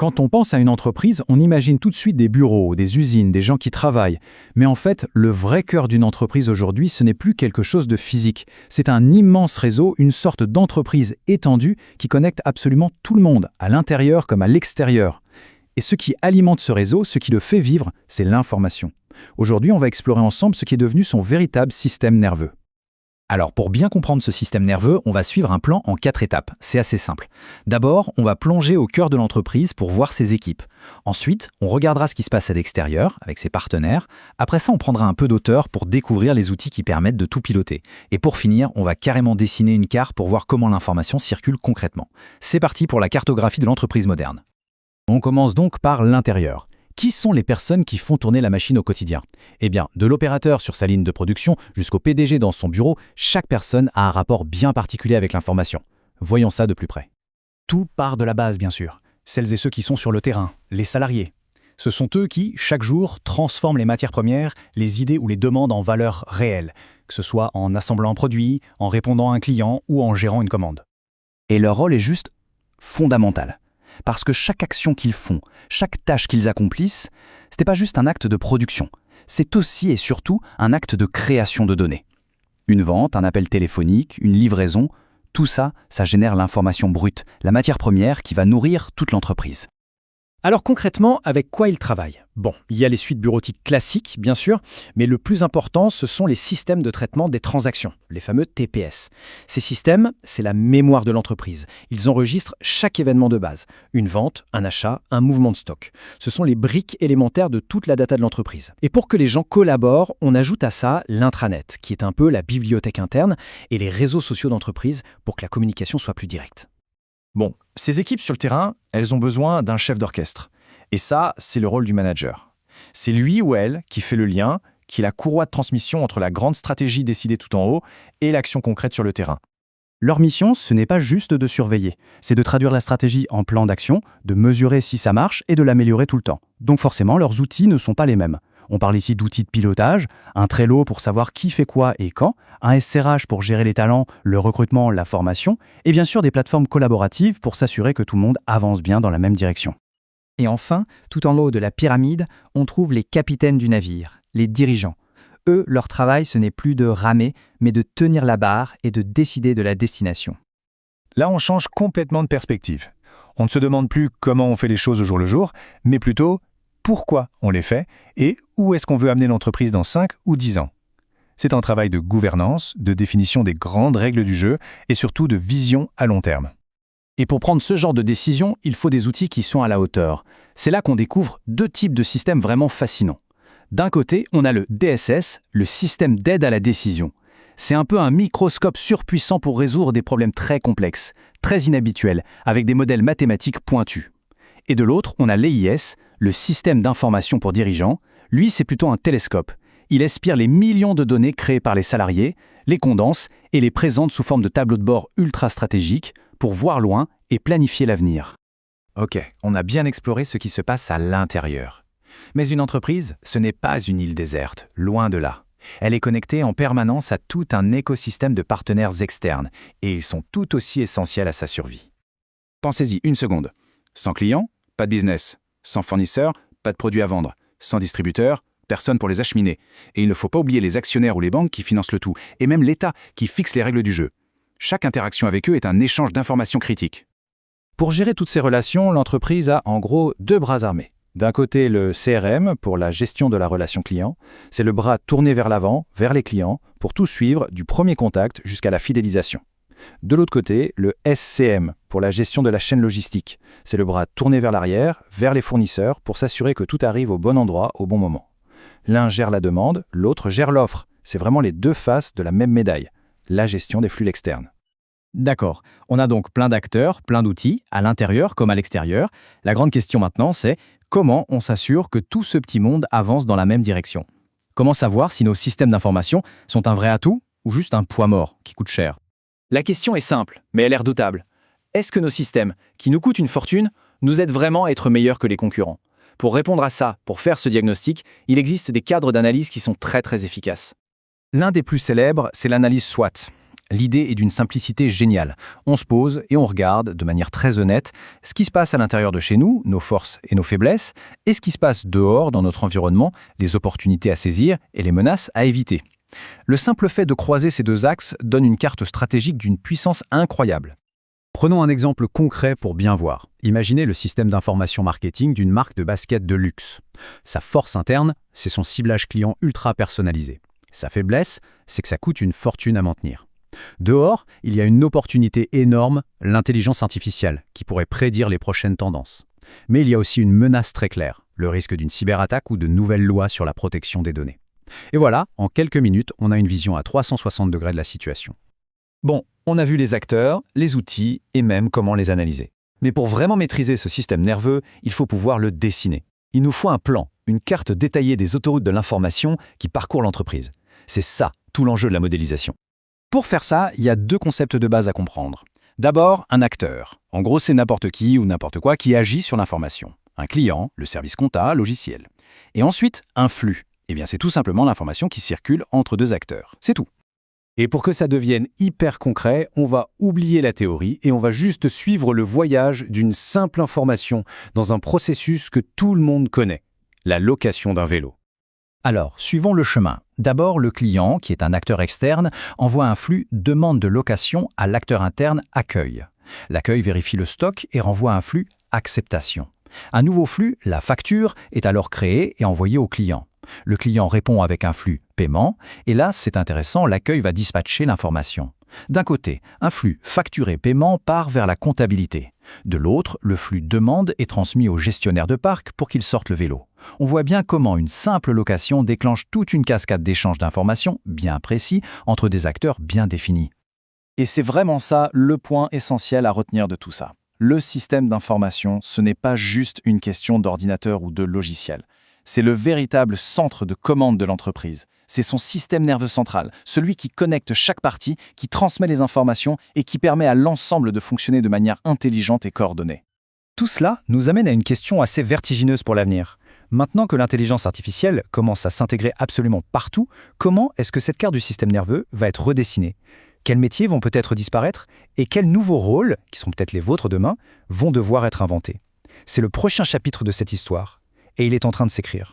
Quand on pense à une entreprise, on imagine tout de suite des bureaux, des usines, des gens qui travaillent. Mais en fait, le vrai cœur d'une entreprise aujourd'hui, ce n'est plus quelque chose de physique. C'est un immense réseau, une sorte d'entreprise étendue qui connecte absolument tout le monde, à l'intérieur comme à l'extérieur. Et ce qui alimente ce réseau, ce qui le fait vivre, c'est l'information. Aujourd'hui, on va explorer ensemble ce qui est devenu son véritable système nerveux. Alors pour bien comprendre ce système nerveux, on va suivre un plan en 4 étapes. C'est assez simple. D'abord, on va plonger au cœur de l'entreprise pour voir ses équipes. Ensuite, on regardera ce qui se passe à l'extérieur, avec ses partenaires. Après ça, on prendra un peu d'auteur pour découvrir les outils qui permettent de tout piloter. Et pour finir, on va carrément dessiner une carte pour voir comment l'information circule concrètement. C'est parti pour la cartographie de l'entreprise moderne. On commence donc par l'intérieur. Qui sont les personnes qui font tourner la machine au quotidien? Eh bien, de l'opérateur sur sa ligne de production jusqu'au PDG dans son bureau, chaque personne a un rapport bien particulier avec l'information. Voyons ça de plus près. Tout part de la base, bien sûr. Celles et ceux qui sont sur le terrain, les salariés. Ce sont eux qui, chaque jour, transforment les matières premières, les idées ou les demandes en valeur réelle, que ce soit en assemblant un produit, en répondant à un client ou en gérant une commande. Et leur rôle est juste fondamental. Parce que chaque action qu'ils font, chaque tâche qu'ils accomplissent, ce n'est pas juste un acte de production, c'est aussi et surtout un acte de création de données. Une vente, un appel téléphonique, une livraison, tout ça, ça génère l'information brute, la matière première qui va nourrir toute l'entreprise. Alors concrètement, avec quoi ils travaillent? Bon, il y a les suites bureautiques classiques, bien sûr, mais le plus important, ce sont les systèmes de traitement des transactions, les fameux TPS. Ces systèmes, c'est la mémoire de l'entreprise. Ils enregistrent chaque événement de base, une vente, un achat, un mouvement de stock. Ce sont les briques élémentaires de toute la data de l'entreprise. Et pour que les gens collaborent, on ajoute à ça l'intranet, qui est un peu la bibliothèque interne, et les réseaux sociaux d'entreprise pour que la communication soit plus directe. Bon, ces équipes sur le terrain, elles ont besoin d'un chef d'orchestre. Et ça, c'est le rôle du manager. C'est lui ou elle qui fait le lien, qui est la courroie de transmission entre la grande stratégie décidée tout en haut et l'action concrète sur le terrain. Leur mission, ce n'est pas juste de surveiller, c'est de traduire la stratégie en plan d'action, de mesurer si ça marche et de l'améliorer tout le temps. Donc forcément, leurs outils ne sont pas les mêmes. On parle ici d'outils de pilotage, un Trello pour savoir qui fait quoi et quand, un SRH pour gérer les talents, le recrutement, la formation, et bien sûr des plateformes collaboratives pour s'assurer que tout le monde avance bien dans la même direction. Et enfin, tout en haut de la pyramide, on trouve les capitaines du navire, les dirigeants. Eux, leur travail, ce n'est plus de ramer, mais de tenir la barre et de décider de la destination. Là, on change complètement de perspective. On ne se demande plus comment on fait les choses au jour le jour, mais plutôt pourquoi on les fait et où est-ce qu'on veut amener l'entreprise dans 5 ou 10 ans. C'est un travail de gouvernance, de définition des grandes règles du jeu et surtout de vision à long terme. Et pour prendre ce genre de décision, il faut des outils qui sont à la hauteur. C'est là qu'on découvre 2 types de systèmes vraiment fascinants. D'un côté, on a le DSS, le système d'aide à la décision. C'est un peu un microscope surpuissant pour résoudre des problèmes très complexes, très inhabituels, avec des modèles mathématiques pointus. Et de l'autre, on a l'EIS, le système d'information pour dirigeants. Lui, c'est plutôt un télescope. Il aspire les millions de données créées par les salariés, les condense et les présente sous forme de tableaux de bord ultra stratégiques pour voir loin et planifier l'avenir. Ok, on a bien exploré ce qui se passe à l'intérieur. Mais une entreprise, ce n'est pas une île déserte, loin de là. Elle est connectée en permanence à tout un écosystème de partenaires externes et ils sont tout aussi essentiels à sa survie. Pensez-y une seconde. Sans clients, pas de business. Sans fournisseurs, pas de produits à vendre. Sans distributeurs, personne pour les acheminer. Et il ne faut pas oublier les actionnaires ou les banques qui financent le tout, et même l'État qui fixe les règles du jeu. Chaque interaction avec eux est un échange d'informations critiques. Pour gérer toutes ces relations, l'entreprise a en gros 2 bras armés. D'un côté, le CRM pour la gestion de la relation client. C'est le bras tourné vers l'avant, vers les clients, pour tout suivre du premier contact jusqu'à la fidélisation. De l'autre côté, le SCM pour la gestion de la chaîne logistique. C'est le bras tourné vers l'arrière, vers les fournisseurs, pour s'assurer que tout arrive au bon endroit, au bon moment. L'un gère la demande, l'autre gère l'offre. C'est vraiment les 2 faces de la même médaille, la gestion des flux externes. D'accord, on a donc plein d'acteurs, plein d'outils, à l'intérieur comme à l'extérieur. La grande question maintenant, c'est comment on s'assure que tout ce petit monde avance dans la même direction? Comment savoir si nos systèmes d'information sont un vrai atout ou juste un poids mort qui coûte cher? La question est simple, mais elle est redoutable. Est-ce que nos systèmes, qui nous coûtent une fortune, nous aident vraiment à être meilleurs que les concurrents? Pour répondre à ça, pour faire ce diagnostic, il existe des cadres d'analyse qui sont très efficaces. L'un des plus célèbres, c'est l'analyse SWOT. L'idée est d'une simplicité géniale. On se pose et on regarde, de manière très honnête, ce qui se passe à l'intérieur de chez nous, nos forces et nos faiblesses, et ce qui se passe dehors, dans notre environnement, les opportunités à saisir et les menaces à éviter. Le simple fait de croiser ces deux axes donne une carte stratégique d'une puissance incroyable. Prenons un exemple concret pour bien voir. Imaginez le système d'information marketing d'une marque de basket de luxe. Sa force interne, c'est son ciblage client ultra personnalisé. Sa faiblesse, c'est que ça coûte une fortune à maintenir. Dehors, il y a une opportunité énorme, l'intelligence artificielle, qui pourrait prédire les prochaines tendances. Mais il y a aussi une menace très claire, le risque d'une cyberattaque ou de nouvelles lois sur la protection des données. Et voilà, en quelques minutes, on a une vision à 360 degrés de la situation. Bon, on a vu les acteurs, les outils et même comment les analyser. Mais pour vraiment maîtriser ce système nerveux, il faut pouvoir le dessiner. Il nous faut un plan, une carte détaillée des autoroutes de l'information qui parcourent l'entreprise. C'est ça, tout l'enjeu de la modélisation. Pour faire ça, il y a deux concepts de base à comprendre. D'abord, un acteur. En gros, c'est n'importe qui ou n'importe quoi qui agit sur l'information. Un client, le service compta, logiciel. Et ensuite, un flux. Eh bien, c'est tout simplement l'information qui circule entre deux acteurs. C'est tout. Et pour que ça devienne hyper concret, on va oublier la théorie et on va juste suivre le voyage d'une simple information dans un processus que tout le monde connaît, la location d'un vélo. Alors, suivons le chemin. D'abord, le client, qui est un acteur externe, envoie un flux demande de location à l'acteur interne accueil. L'accueil vérifie le stock et renvoie un flux acceptation. Un nouveau flux, la facture, est alors créé et envoyé au client. Le client répond avec un flux paiement, et là, c'est intéressant, l'accueil va dispatcher l'information. D'un côté, un flux facturé-paiement part vers la comptabilité. De l'autre, le flux demande est transmis au gestionnaire de parc pour qu'il sorte le vélo. On voit bien comment une simple location déclenche toute une cascade d'échanges d'informations bien précis entre des acteurs bien définis. Et c'est vraiment ça le point essentiel à retenir de tout ça. Le système d'information, ce n'est pas juste une question d'ordinateur ou de logiciel. C'est le véritable centre de commande de l'entreprise. C'est son système nerveux central, celui qui connecte chaque partie, qui transmet les informations et qui permet à l'ensemble de fonctionner de manière intelligente et coordonnée. Tout cela nous amène à une question assez vertigineuse pour l'avenir. Maintenant que l'intelligence artificielle commence à s'intégrer absolument partout, comment est-ce que cette carte du système nerveux va être redessinée ? Quels métiers vont peut-être disparaître ? Et quels nouveaux rôles, qui seront peut-être les vôtres demain, vont devoir être inventés ? C'est le prochain chapitre de cette histoire. Et il est en train de s'écrire.